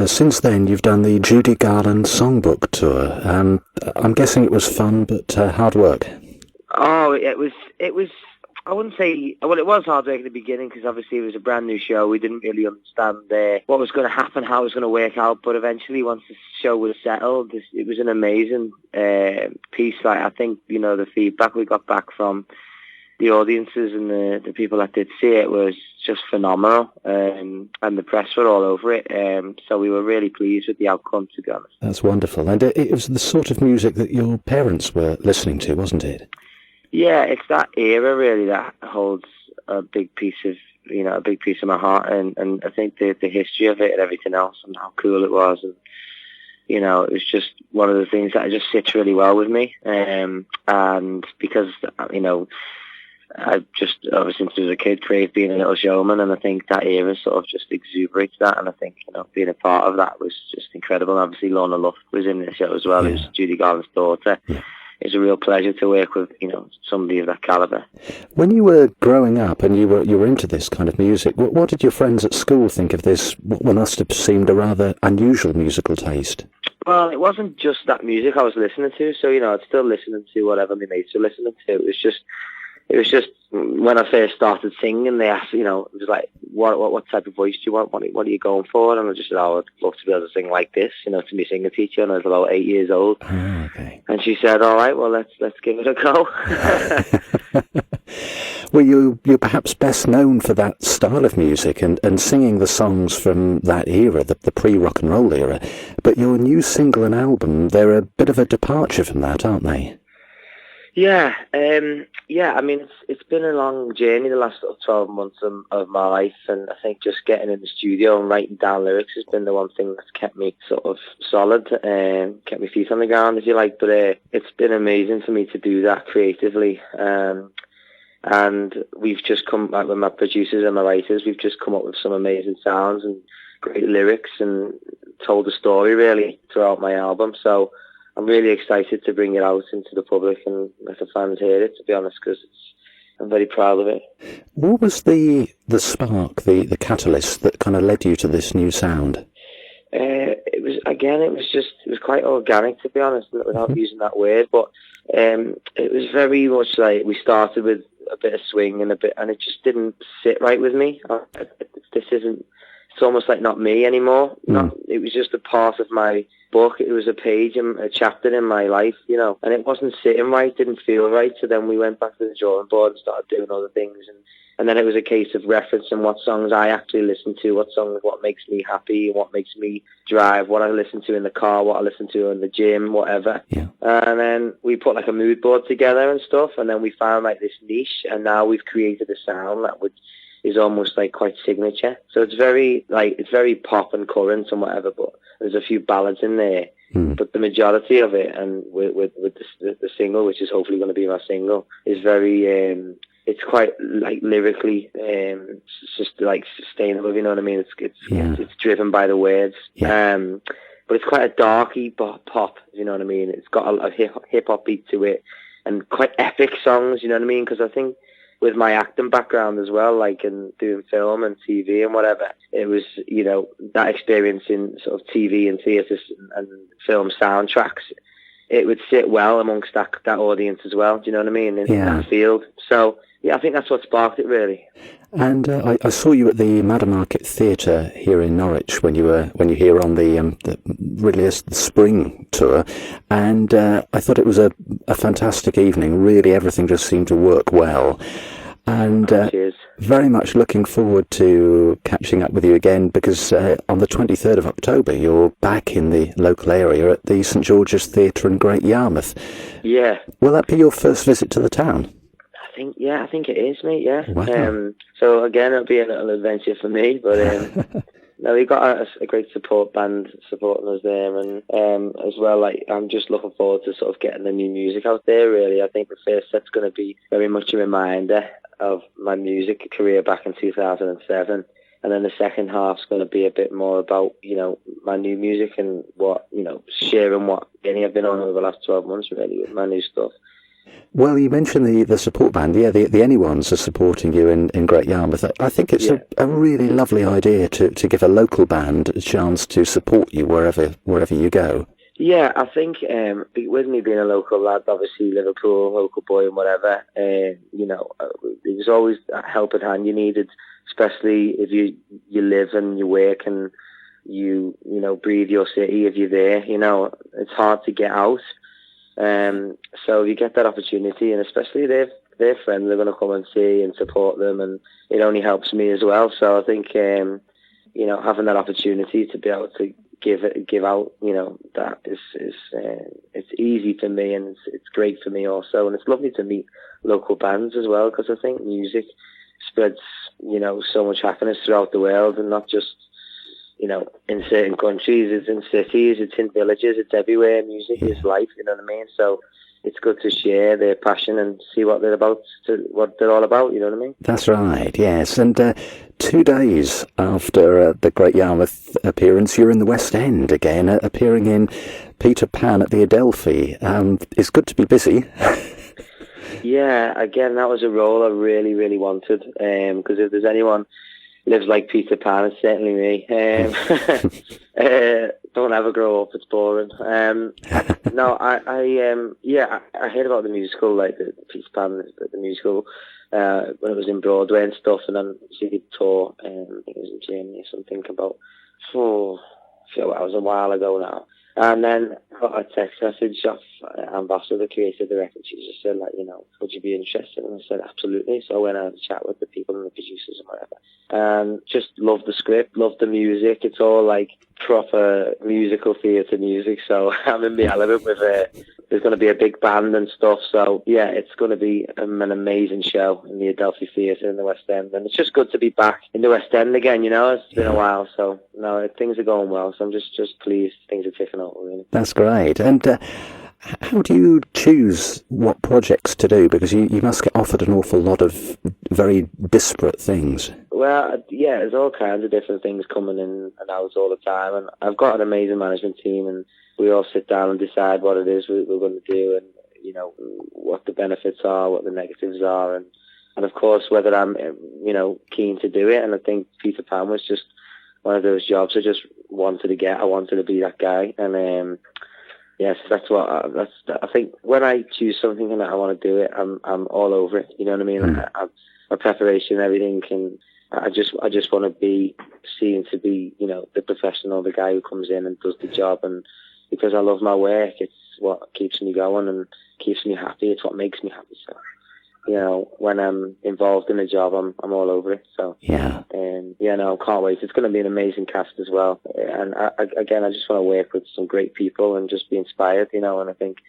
since then you've done the Judy Garland Songbook Tour. I'm guessing it was fun, but hard work. Oh, it was. I wouldn't say. Well, it was hard work at the beginning because obviously it was a brand new show. We didn't really understand what was going to happen, how it was going to work out. But eventually, once the show was settled, it was an amazing piece. Like, I think, you know, the feedback we got back from the audiences and the people that did see it was just phenomenal, and the press were all over it. So we were really pleased with the outcome, to be honest. That's wonderful, and it was the sort of music that your parents were listening to, wasn't it? Yeah, it's that era really that holds a big piece of my heart, and I think the history of it and everything else and how cool it was, and you know, it was just one of the things that just sits really well with me, and because, you know, I just, ever since I was a kid, craved being a little showman, and I think that era sort of just exuberates that, and I think, you know, being a part of that was just incredible. And obviously Lorna Luft was in the show as well, who's Judy Garland's daughter. Yeah. It's a real pleasure to work with, you know, somebody of that caliber. When you were growing up and you were into this kind of music, what did your friends at school think of this, what must have seemed a rather unusual musical taste? Well, it wasn't just that music I was listening to, so, you know, I'd still listening to whatever my mates were listening to. It was just when I first started singing, they asked, you know, it was like, what type of voice do you want? What are you going for? And I just said, I'd love to be able to sing like this, you know, to my singer teacher, and I was about 8 years old. Oh, okay. And she said, all right, well, let's give it a go. Well, you're perhaps best known for that style of music and singing the songs from that era, the pre-rock and roll era. But your new single and album, they're a bit of a departure from that, aren't they? Yeah, I mean, it's been a long journey the last 12 months of my life, and I think just getting in the studio and writing down lyrics has been the one thing that's kept me sort of solid, kept my feet on the ground, if you like. But it's been amazing for me to do that creatively, and we've just come, like, with my producers and my writers, we've just come up with some amazing sounds and great lyrics and told a story really throughout my album. So I'm really excited to bring it out into the public and let the fans hear it, to be honest, because I'm very proud of it. What was the spark, the catalyst that kind of led you to this new sound? It was quite organic, to be honest, without using that word, but it was very much like we started with a bit of swing and it just didn't sit right with me. It's almost like not me anymore. It was just a part of my book. It was a page, a chapter in my life, you know, and it wasn't sitting right, didn't feel right. So then we went back to the drawing board and started doing other things. And then it was a case of referencing what songs I actually listen to, what makes me happy, what makes me drive, what I listen to in the car, what I listen to in the gym, whatever. Yeah. And then we put like a mood board together and stuff. And then we found like this niche, and now we've created a sound that is almost like quite signature. So it's very pop and current and whatever, but there's a few ballads in there. But the majority of it, and with the single, which is hopefully going to be my single, is very it's quite like lyrically just like sustainable, you know what I mean? It's driven by the words. Yeah. But it's quite a darky pop, you know what I mean? It's got a hip hop beat to it and quite epic songs, you know what I mean? Because I think with my acting background as well, like in doing film and TV and whatever, it was, you know, that experience in sort of TV and theatres and film soundtracks, it would sit well amongst that audience as well, do you know what I mean, in that field. So, yeah, I think that's what sparked it, really. And I saw you at the Madder Market Theatre here in Norwich when you were here on the spring tour, and I thought it was a fantastic evening. Really, everything just seemed to work well, and very much looking forward to catching up with you again, because on the 23rd of October you're back in the local area at the St George's Theatre in Great Yarmouth. Yeah. Will that be your first visit to the town? I think it is, mate, yeah. Wow. So again, it'll be a little adventure for me, but no, we've got a great support band supporting us there, and as well, like, I'm just looking forward to sort of getting the new music out there, really. I think the first set's going to be very much a reminder of my music career back in 2007, and then the second half's going to be a bit more about, you know, my new music and what, you know, sharing what journey I've been on over the last 12 months, really, with my new stuff. Well, you mentioned the support band. Yeah, the Anyones are supporting you in Great Yarmouth. I think it's a really lovely idea to give a local band a chance to support you wherever you go. Yeah, I think with me being a local lad, obviously Liverpool, local boy and whatever, it was always a helping hand you needed, especially if you live and you work and you breathe your city. If you're there, it's hard to get out. So you get that opportunity, and especially their friends are going to come and see and support them, and it only helps me as well. So I think having that opportunity to be able to give out, that is it's easy for me, and it's great for me also, and it's lovely to meet local bands as well, because I think music spreads so much happiness throughout the world, and not just in certain countries. It's in cities, it's in villages, it's everywhere. Music is life, you know what I mean? So it's good to share their passion and see what they're all about, you know what I mean? That's right, yes. And 2 days after the Great Yarmouth appearance, you're in the West End again, appearing in Peter Pan at the Adelphi. It's good to be busy. Yeah, again, that was a role I really, really wanted, because if there's anyone lives like Peter Pan, it's certainly me. Don't ever grow up, it's boring. No, I heard about the musical, like the Peter Pan, the musical, when it was in Broadway and stuff, and then she did tour, I think it was in Germany or something, it was a while ago now. And then I got a text message off Ambassador, the creative director. She just said, would you be interested? And I said, absolutely. So I went and had a chat with the people and the producers and whatever. And just loved the script, loved the music. It's all like proper musical theatre music. So I'm in the element with there's going to be a big band and stuff. So yeah, it's going to be an amazing show in the Adelphi Theatre in the West End. And it's just good to be back in the West End again, It's been a while. So no, things are going well. So I'm just pleased things are ticking over, really. That's great. And how do you choose what projects to do? Because you must get offered an awful lot of very disparate things. Well, yeah, there's all kinds of different things coming in and out all the time. And I've got an amazing management team, and we all sit down and decide what it is we're going to do, and what the benefits are, what the negatives are, and of course whether I'm keen to do it. And I think Peter Pan was just one of those jobs I just wanted to get. I wanted to be that guy, and yes, I think when I choose something and I want to do it, I'm all over it. You know what I mean? My preparation, everything, I just want to be seen to be the professional, the guy who comes in and does the job, and because I love my work, it's what keeps me going and keeps me happy. It's what makes me happy. So when I'm involved in a job, I'm all over it. So yeah, I can't wait. It's going to be an amazing cast as well. And I just want to work with some great people and just be inspired, And I think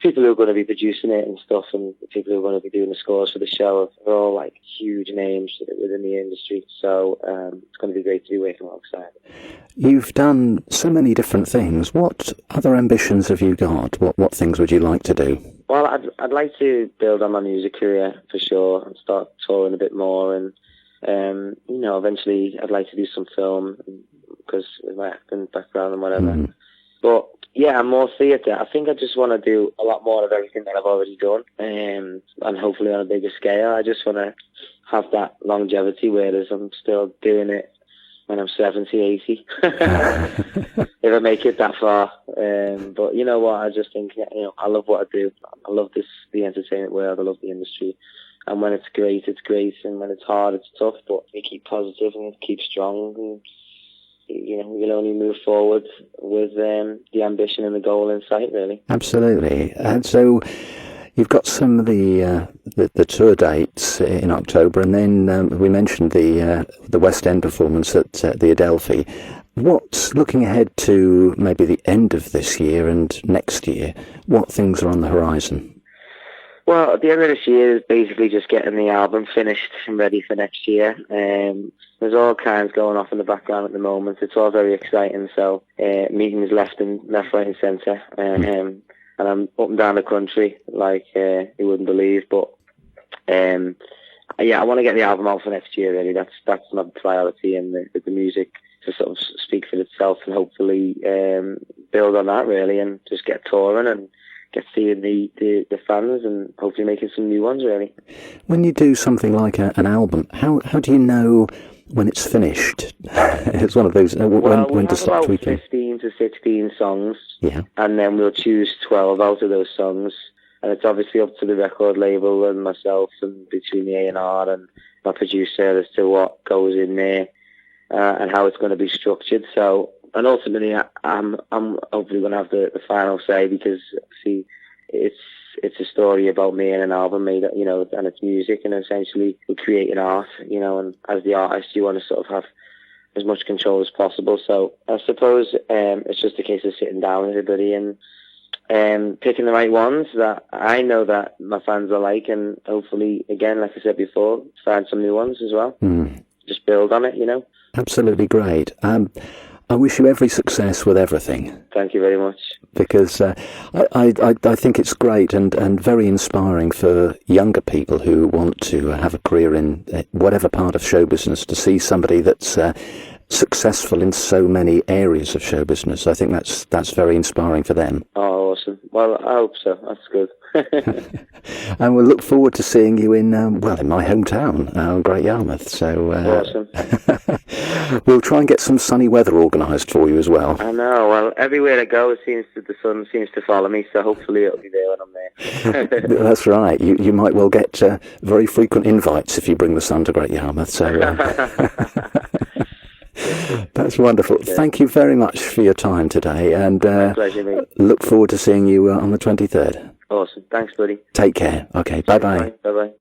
people who are going to be producing it and stuff, and the people who are going to be doing the scores for the show are all like huge names within the industry. So it's going to be great to be working alongside. You've done so many different things. What other ambitions have you got? What things would you like to do? Well, I'd like to build on my music career for sure and start touring a bit more, and eventually I'd like to do some film because with my acting background and whatever. But yeah, more theatre. I think I just want to do a lot more of everything that I've already done, and hopefully on a bigger scale. I just want to have that longevity, whereas I'm still doing it when I'm 70, 80, if I make it that far. But you know what? I just think, I love what I do. I love the entertainment world. I love the industry. And when it's great, it's great. And when it's hard, it's tough. But you keep positive and keep strong. And, you'll only move forward with the ambition and the goal in sight, really. Absolutely. And so you've got some of the tour dates in October, and then we mentioned the West End performance at the Adelphi. What's looking ahead to maybe the end of this year and next year? What things are on the horizon? Well, at the end of this year is basically just getting the album finished and ready for next year. There's all kinds going off in the background at the moment. It's all very exciting. So meetings left, right, and centre. And I'm up and down the country like you wouldn't believe. But I want to get the album out for next year. Really, that's my priority, and the music to sort of speak for itself, and hopefully build on that really, and just get touring and get seeing the fans and hopefully making some new ones, really. When you do something like an album, how do you know when it's finished? It's one of those, when to stop tweaking. 15 to 16 songs, yeah, and then we'll choose 12 out of those songs, and it's obviously up to the record label and myself and between the A&R and my producer as to what goes in there and how it's going to be structured. So, and ultimately, I'm hopefully going to have the final say, because see, it's a story about me and an album made, you know, and it's music, and essentially we're creating art, you know, and as the artist, you want to sort of have as much control as possible. So I suppose it's just a case of sitting down with everybody and picking the right ones that I know that my fans are like, and hopefully, again, like I said before, find some new ones as well. Just build on it, you know. Absolutely great. I wish you every success with everything. Thank you very much. Because I think it's great and very inspiring for younger people who want to have a career in whatever part of show business, to see somebody that's successful in so many areas of show business. I think that's very inspiring for them. Oh, awesome. Well, I hope so. That's good. And we'll look forward to seeing you in my hometown, Great Yarmouth. So awesome. We'll try and get some sunny weather organised for you as well. I know. Well, everywhere I go, the sun seems to follow me. So hopefully it'll be there when I'm there. That's right. You might well get very frequent invites if you bring the sun to Great Yarmouth. So. That's wonderful. Yeah. Thank you very much for your time today, and pleasure, mate. Look forward to seeing you on the 23rd. Awesome. Thanks, buddy. Take care. Okay. Bye-bye. Bye-bye.